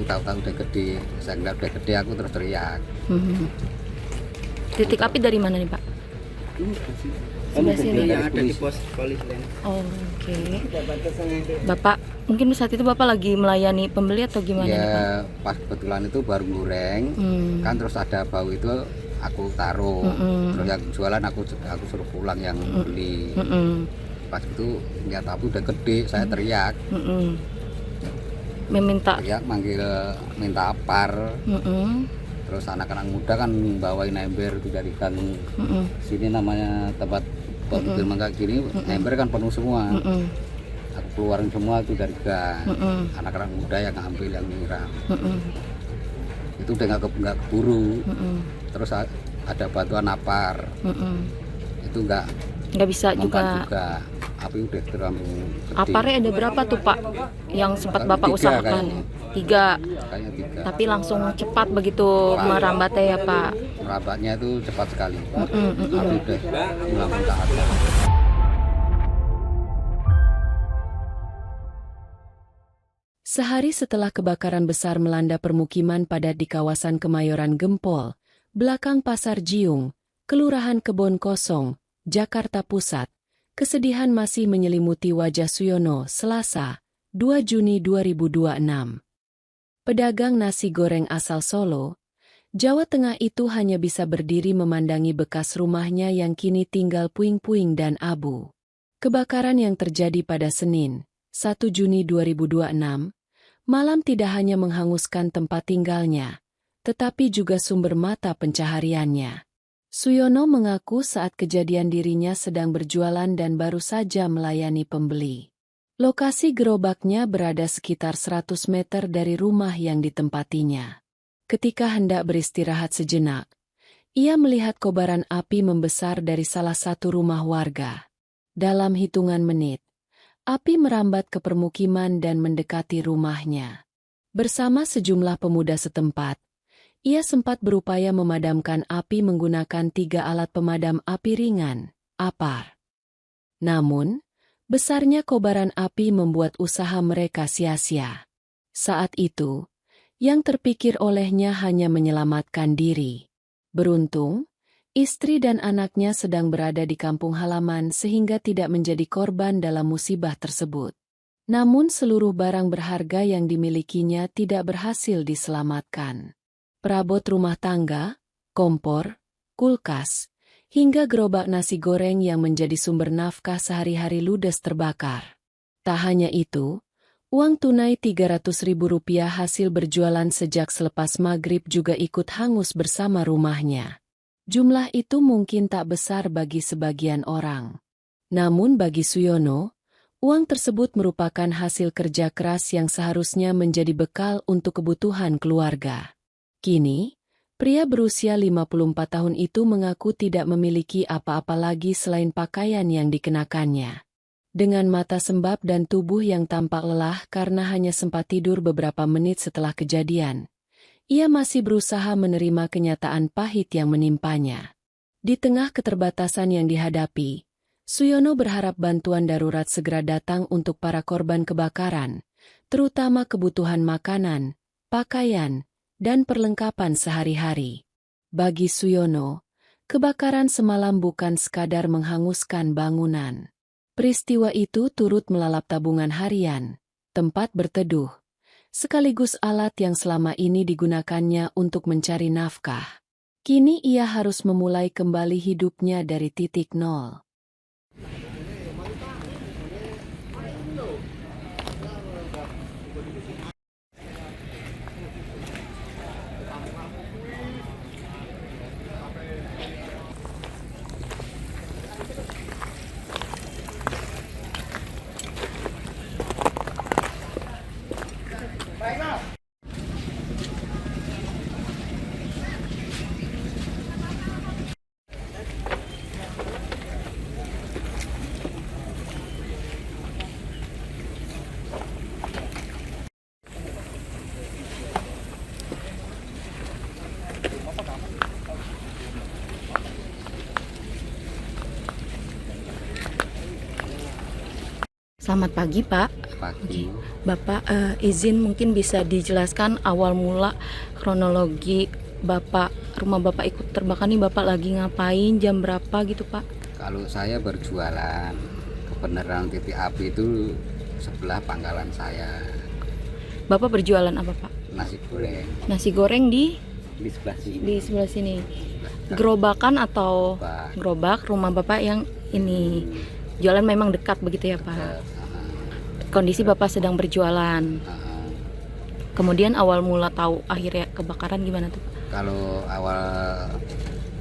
tahu-tahu udah gede. Saya ngeliat udah gede, aku terus teriak. Titik api dari mana nih Pak? Sebelah sini. Yang ada di pos polisi lain. Oh, oke. Bapak, mungkin saat itu Bapak lagi melayani pembeli atau gimana nih, Pak? Ya pas kebetulan itu baru goreng, kan terus ada bau itu aku taruh. Terus yang jualan aku suruh pulang yang beli. Pas itu lihat api udah gede, saya teriak. Teriak manggil minta apar. Terus anak-anak muda kan bawain ember itu dari gang sini, namanya tempat mobil mangga gini, ember kan penuh semua. Aku keluarin semua itu dari gang. Anak-anak muda yang ngambil, yang nyiram. Itu udah nggak keburu. Terus ada bantuan apar. Itu nggak bisa juga. Api udah terlalu gede. Aparnya ada berapa tuh Pak yang sempat Bapak usahakan? Tiga. Kayaknya 3. Tapi langsung cepat begitu merambatnya ya Pak? Merambatnya itu cepat sekali. Api udah melakukan ke atas. Sehari setelah kebakaran besar melanda permukiman padat di kawasan Kemayoran Gempol, belakang Pasar Jiung, Kelurahan Kebon Kosong, Jakarta Pusat, kesedihan masih menyelimuti wajah Suyono Selasa, 2 Juni 2026. Pedagang nasi goreng asal Solo, Jawa Tengah itu hanya bisa berdiri memandangi bekas rumahnya yang kini tinggal puing-puing dan abu. Kebakaran yang terjadi pada Senin, 1 Juni 2026, malam tidak hanya menghanguskan tempat tinggalnya, tetapi juga sumber mata pencahariannya. Suyono mengaku saat kejadian dirinya sedang berjualan dan baru saja melayani pembeli. Lokasi gerobaknya berada sekitar 100 meter dari rumah yang ditempatinya. Ketika hendak beristirahat sejenak, ia melihat kobaran api membesar dari salah satu rumah warga. Dalam hitungan menit, api merambat ke permukiman dan mendekati rumahnya. Bersama sejumlah pemuda setempat, ia sempat berupaya memadamkan api menggunakan 3 alat pemadam api ringan, APAR. Namun, besarnya kobaran api membuat usaha mereka sia-sia. Saat itu, yang terpikir olehnya hanya menyelamatkan diri. Beruntung, istri dan anaknya sedang berada di kampung halaman sehingga tidak menjadi korban dalam musibah tersebut. Namun seluruh barang berharga yang dimilikinya tidak berhasil diselamatkan. Perabot rumah tangga, kompor, kulkas, hingga gerobak nasi goreng yang menjadi sumber nafkah sehari-hari ludes terbakar. Tak hanya itu, uang tunai Rp300.000 hasil berjualan sejak selepas maghrib juga ikut hangus bersama rumahnya. Jumlah itu mungkin tak besar bagi sebagian orang. Namun bagi Suyono, uang tersebut merupakan hasil kerja keras yang seharusnya menjadi bekal untuk kebutuhan keluarga. Kini, pria berusia 54 tahun itu mengaku tidak memiliki apa-apa lagi selain pakaian yang dikenakannya. Dengan mata sembab dan tubuh yang tampak lelah karena hanya sempat tidur beberapa menit setelah kejadian, ia masih berusaha menerima kenyataan pahit yang menimpanya. Di tengah keterbatasan yang dihadapi, Suyono berharap bantuan darurat segera datang untuk para korban kebakaran, terutama kebutuhan makanan, pakaian, dan perlengkapan sehari-hari. Bagi Suyono, kebakaran semalam bukan sekadar menghanguskan bangunan. Peristiwa itu turut melalap tabungan harian, tempat berteduh, sekaligus alat yang selama ini digunakannya untuk mencari nafkah. Kini ia harus memulai kembali hidupnya dari titik nol. Selamat pagi Pak. pagi. Bapak izin mungkin bisa dijelaskan awal mula kronologi Bapak, rumah Bapak ikut terbakar nih, Bapak lagi ngapain, jam berapa gitu Pak? Kalau saya berjualan, kebenaran titik api itu sebelah pangkalan saya. Bapak berjualan apa Pak? Nasi goreng Nasi goreng di sebelah sini. sebelah sini. Gerobakan atau Pak. gerobak rumah Bapak yang ini. Jualan memang dekat begitu ya Pak? Kondisi Bapak sedang berjualan. Kemudian awal mula tahu akhirnya kebakaran gimana tuh Pak? Kalau awal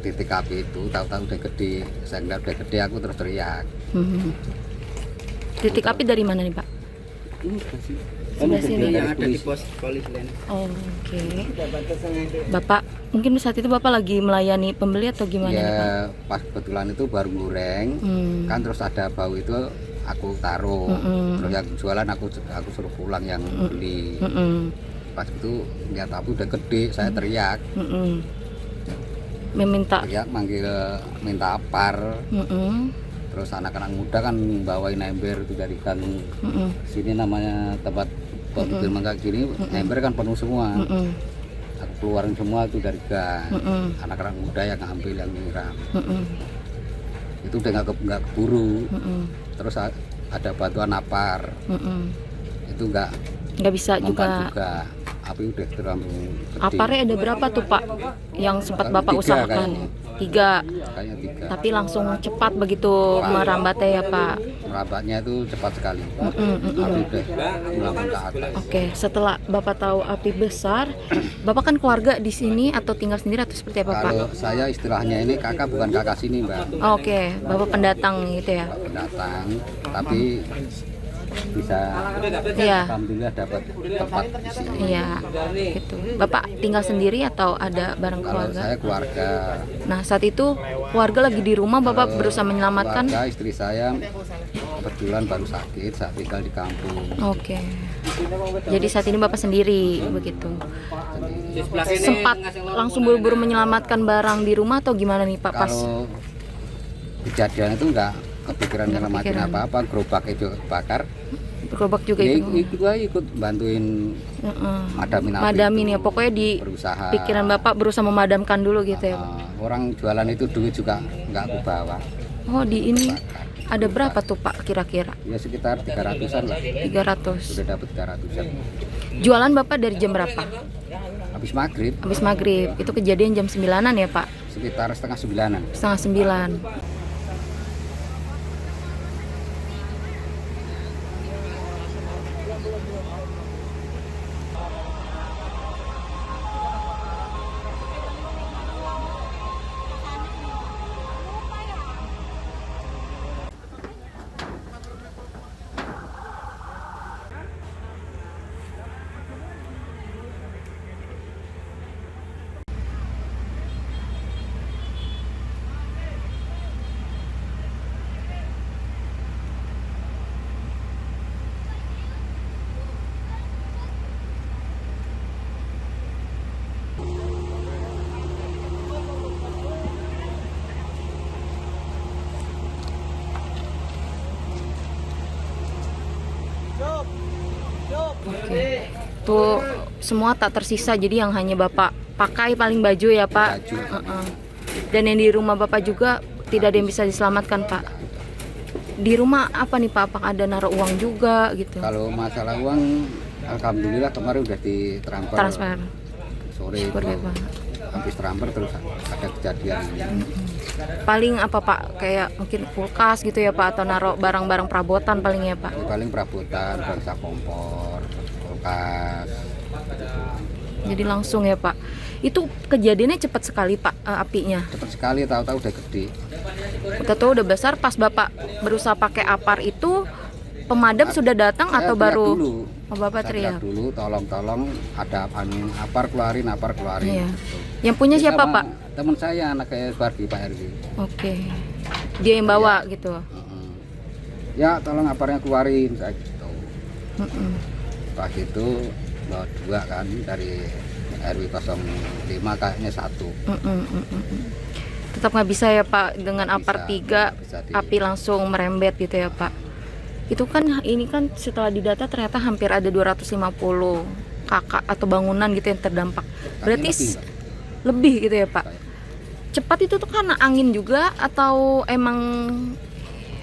titik api itu tahu-tahu udah gede, saya ngeliat udah gede aku terus teriak. Titik api dari mana nih Pak? Sebelah sini. Yang ada di pos polisi lain. Oh, oke. Bapak, mungkin saat itu Bapak lagi melayani pembeli atau gimana nih Pak? Ya pas kebetulan itu baru goreng, kan terus ada bau itu aku taruh, terus yang jualan aku suruh pulang yang beli. Pas itu lihat api udah gede, saya teriak, Meminta. manggil minta apar. Terus anak-anak muda kan bawain ember itu dari gang sini namanya tempat bibir mangga gini, ember kan penuh semua. Aku keluarin semua itu dari gang. Anak-anak muda yang ngambil, yang nyiram. Itu udah nggak keburu. Terus ada bantuan apar. Itu nggak bisa mempan juga. Api udah terlalu gede. Aparnya ada berapa tuh Pak yang sempat Bapak 3 usahakan? kayaknya. 3. Kayaknya 3. Tapi langsung cepat begitu merambatnya ya Pak. Merambatnya itu cepat sekali. Api udah melampau ke atas. Oke, setelah Bapak tahu api besar, Bapak kan keluarga di sini atau tinggal sendiri atau seperti apa Pak? Kalau saya istilahnya ini kakak bukan kakak sini Mbak, Oke, Bapak pendatang gitu ya? pendatang, tapi bisa Iya. alhamdulillah dapat tempat di sini. Iya, gitu. Bapak tinggal sendiri atau ada bareng Kalau keluarga? saya keluarga, Nah, saat itu keluarga lagi di rumah, Bapak berusaha menyelamatkan? keluarga istri saya kebetulan baru sakit saat tinggal di kampung. Oke. Jadi saat ini Bapak sendiri begitu. Sempat langsung buru-buru menyelamatkan barang di rumah atau gimana nih Pak pas? Kalau kejadian itu enggak kepikiran nyelamatin kepikiran. apa-apa, gerobak itu bakar. Gerobak juga Ya, itu. ikut bantuin madamin api Madamin itu, ya, pokoknya di berusaha. pikiran Bapak berusaha memadamkan dulu gitu ya Pak. Orang jualan itu duit juga nggak aku bawa. Oh, di ini Bakar. ada berapa tuh Pak kira-kira? Ya sekitar 300-an lah. 300. Sudah dapat 300-an. Jualan Bapak dari jam berapa? Habis maghrib Habis maghrib. Itu kejadian jam 9-an ya Pak? sekitar setengah 9-an. Setengah 9. Oke. Tuh semua tak tersisa, jadi yang hanya Bapak pakai paling baju ya Pak. Baju. Dan yang di rumah Bapak juga tidak ada yang bisa diselamatkan Pak. Di rumah apa nih Pak? Apakah ada naruh uang juga gitu? Kalau masalah uang, alhamdulillah kemarin udah ditransfer. Transfer. Sore Syukur itu ya Pak. habis transfer terus ada kejadian ini. Paling apa Pak? Kayak mungkin kulkas gitu ya Pak, atau naruh barang-barang perabotan paling ya Pak. Ya, paling perabotan, bangsa kompor, kulkas. Jadi langsung ya Pak. Itu kejadiannya cepat sekali Pak, apinya. Cepat sekali, tahu-tahu udah gede. Udah tahu udah besar, pas Bapak berusaha pakai apar itu pemadam sudah datang Saya atau teriak baru? dulu. Oh, Bapak Saya teriak. dulu, tolong ada angin, apar keluarin. Iya. Gitu. Yang punya Ini siapa sama Pak? Teman saya, anak kayak Suwardi, Pak RW. Oke. Dia yang bawa gitu. Ya tolong aparnya keluarin, saya gitu. Mm-mm. Pas itu bawa 2 kan dari RW 05 kayaknya 1. Tetap nggak bisa ya Pak dengan apar Bisa, 3 bisa api langsung merembet gitu ya Pak. Itu kan ini kan setelah didata ternyata hampir ada 250 kakak atau bangunan gitu yang terdampak. Berarti lebih gitu ya Pak. Cepat itu tuh karena angin juga atau emang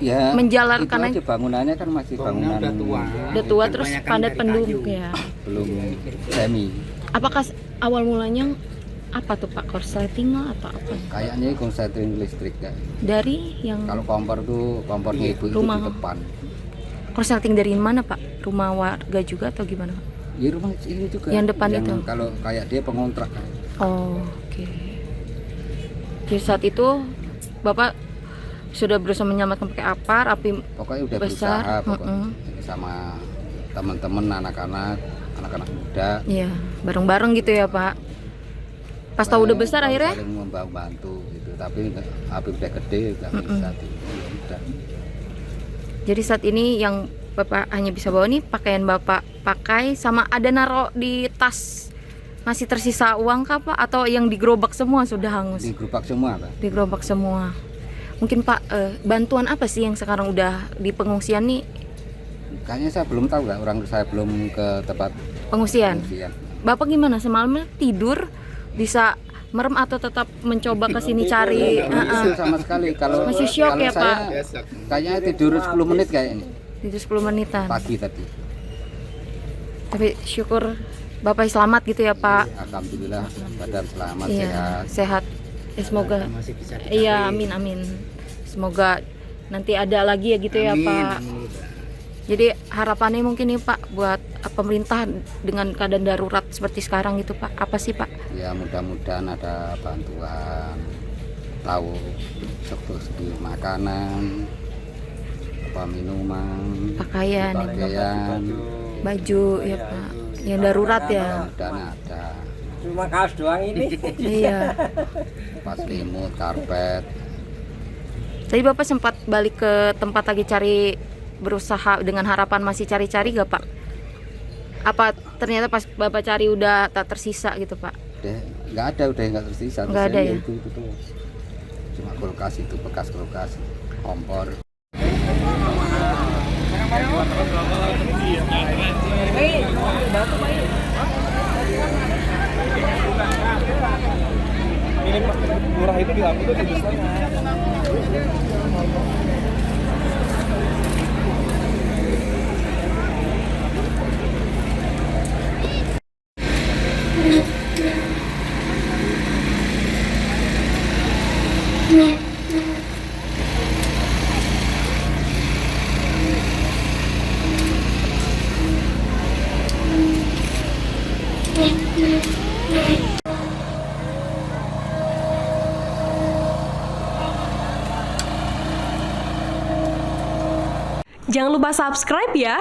Ya, menjalarkan itu aja bangunannya kan masih bangunan udah tua terus padat penduduk ya. belum semi. Apakah awal mulanya apa tuh Pak, korsleting atau apa? Kayaknya konsleting listrik ya. Dari yang Kalau kompor tuh kompornya ibu itu Rumah. di depan. korsleting dari mana Pak? Rumah warga juga atau gimana Pak? Ya rumah ini juga. Yang depan itu? Kalau kayak dia pengontrak. Oh, oke. Jadi saat itu Bapak sudah berusaha menyelamatkan pakai apar, api Pokoknya udah besar. berusaha pokoknya sama teman-teman anak-anak muda. Iya, bareng-bareng gitu ya Pak. Pas tahu udah besar akhirnya? Saling membantu gitu, tapi api udah gede nggak bisa ya udah. Jadi saat ini yang Bapak hanya bisa bawa nih pakaian Bapak pakai, sama ada naro di tas masih tersisa uang kah Pak? Atau yang digerobak semua sudah hangus? Di gerobak semua Pak. Digerobak semua. Mungkin Pak, bantuan apa sih yang sekarang udah di pengungsian nih? Kayaknya saya belum tahu Kak, orang saya belum ke tempat Pengungsian. pengungsian. Bapak gimana, semalam tidur bisa merem atau tetap mencoba ke sini cari? Itu sama sekali kalau Masih syok kalau ya, Pak? saya kayaknya tidur 10 menit kayaknya Tidur 10 menitan. pagi tadi. Tapi syukur Bapak selamat gitu ya Pak. Alhamdulillah badan selamat Iya, sehat. sehat. Semoga. Iya, amin amin. Semoga nanti ada lagi ya gitu ya Pak. Jadi harapannya mungkin nih Pak buat pemerintah dengan keadaan darurat seperti sekarang gitu Pak. Apa sih Pak? Ya mudah-mudahan ada bantuan, tahu segi makanan, apa minuman, Pakaian, pakaian, baju ya Pak. Yang darurat ya. dan ada Cuma kaos doang ini. Iya. pas selimut, karpet. Tadi Bapak sempat balik ke tempat lagi cari, berusaha dengan harapan masih cari-cari gak Pak? Apa ternyata pas Bapak cari udah tak tersisa gitu Pak? Udah nggak tersisa. Nggak ada ya? Itu tuh. Cuma kulkas itu, bekas kulkas, kompor. Ini murah itu di aku tuh di sana. Jangan lupa subscribe ya.